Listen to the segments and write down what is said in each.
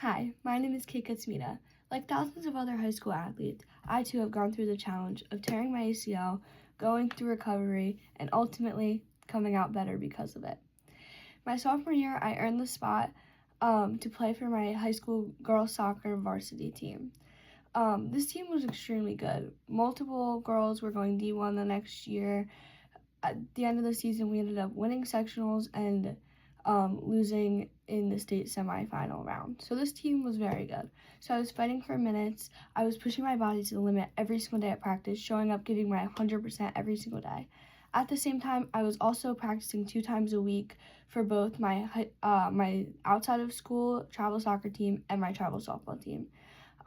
Hi, my name is Kate Katsmita. Like thousands of other high school athletes, I too have gone through the challenge of tearing my ACL, going through recovery, and ultimately coming out better because of it. My sophomore year, I earned the spot to play for my high school girls soccer varsity team. This team was extremely good. Multiple girls were going D1 the next year. At the end of the season, we ended up winning sectionals and losing in the state semifinal round. So this team was very good. So I was fighting for minutes. I was pushing my body to the limit every single day at practice, showing up, giving my 100% every single day. At the same time, I was also practicing 2 times a week for both my outside of school travel soccer team and my travel softball team.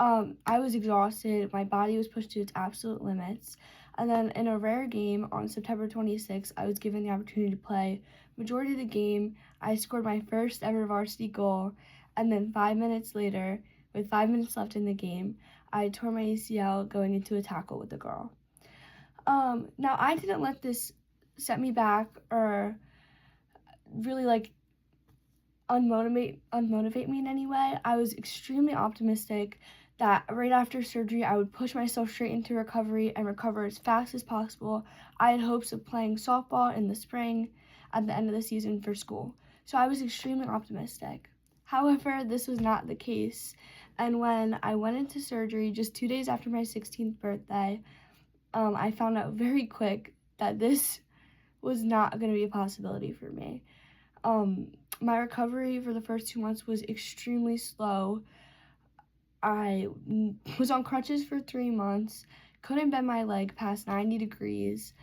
I was exhausted. My body was pushed to its absolute limits. And then in a rare game on September 26th, I was given the opportunity to play. Majority of the game, I scored my first ever varsity goal. And then 5 minutes later, with 5 minutes left in the game, I tore my ACL going into a tackle with a girl. Now, I didn't let this set me back or really unmotivate me in any way. I was extremely optimistic that right after surgery, I would push myself straight into recovery and recover as fast as possible. I had hopes of playing softball in the spring at the end of the season for school. So I was extremely optimistic. However, this was not the case. And when I went into surgery just 2 days after my 16th birthday, I found out very quick that this was not going to be a possibility for me. My recovery for the first 2 months was extremely slow. I was on crutches for 3 months, couldn't bend my leg past 90 degrees,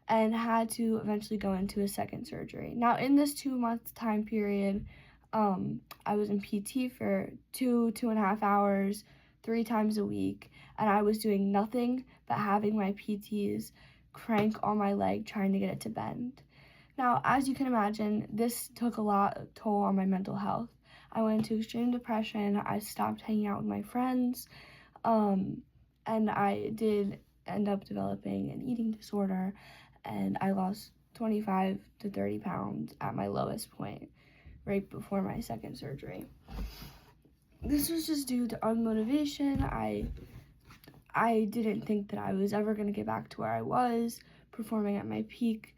and had to eventually go into a second surgery. Now, in this 2-month time period, I was in PT for 2.5 hours, 3 times a week, and I was doing nothing but having my PTs crank on my leg trying to get it to bend. Now, as you can imagine, this took a lot of toll on my mental health. I went into extreme depression. I stopped hanging out with my friends, and I did end up developing an eating disorder, and I lost 25 to 30 pounds at my lowest point right before my second surgery. This was just due to unmotivation. I didn't think that I was ever going to get back to where I was, performing at my peak,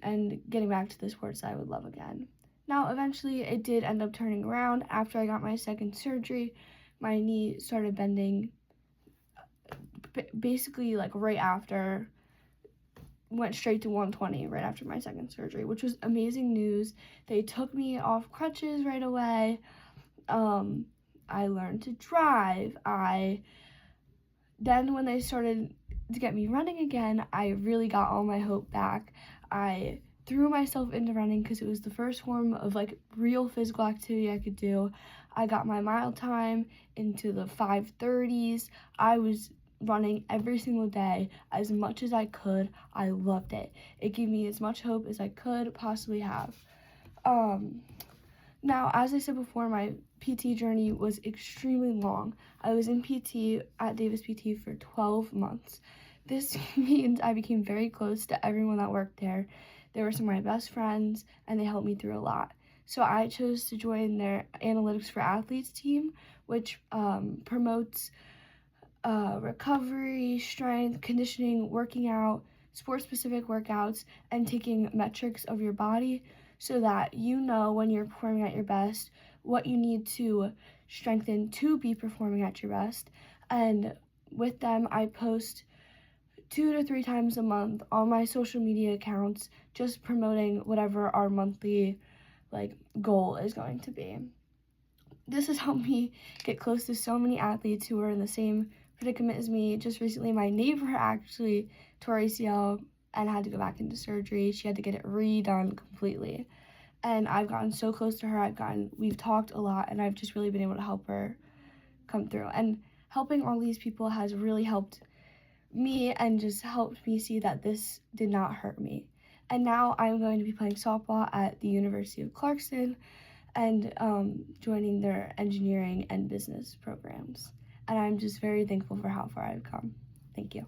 and getting back to the sports I would love again. Now, eventually, it did end up turning around. After I got my second surgery, my knee started bending basically right after, went straight to 120 right after my second surgery, which was amazing news. They took me off crutches right away. I learned to drive. Then when they started to get me running again, I really got all my hope back. I threw myself into running because it was the first form of real physical activity I could do. I got my mile time into the 5:30s. I was running every single day as much as I could. I loved it. It gave me as much hope as I could possibly have. Now, as I said before, my PT journey was extremely long. I was in PT at Davis PT for 12 months. This means I became very close to everyone that worked there. They were some of my best friends, and they helped me through a lot. So I chose to join their Analytics for Athletes team, which promotes recovery, strength, conditioning, working out, sport-specific workouts, and taking metrics of your body so that you know when you're performing at your best what you need to strengthen to be performing at your best. And with them, I post 2 to 3 times a month on my social media accounts, just promoting whatever our monthly goal is going to be. This has helped me get close to so many athletes who are in the same predicament as me. Just recently, my neighbor actually tore ACL and had to go back into surgery. She had to get it redone completely. And I've gotten so close to her. We've talked a lot, and I've just really been able to help her come through. And helping all these people has really helped me and just helped me see that this did not hurt me. And now I'm going to be playing softball at the University of Clarkston and joining their engineering and business programs. And I'm just very thankful for how far I've come. Thank you.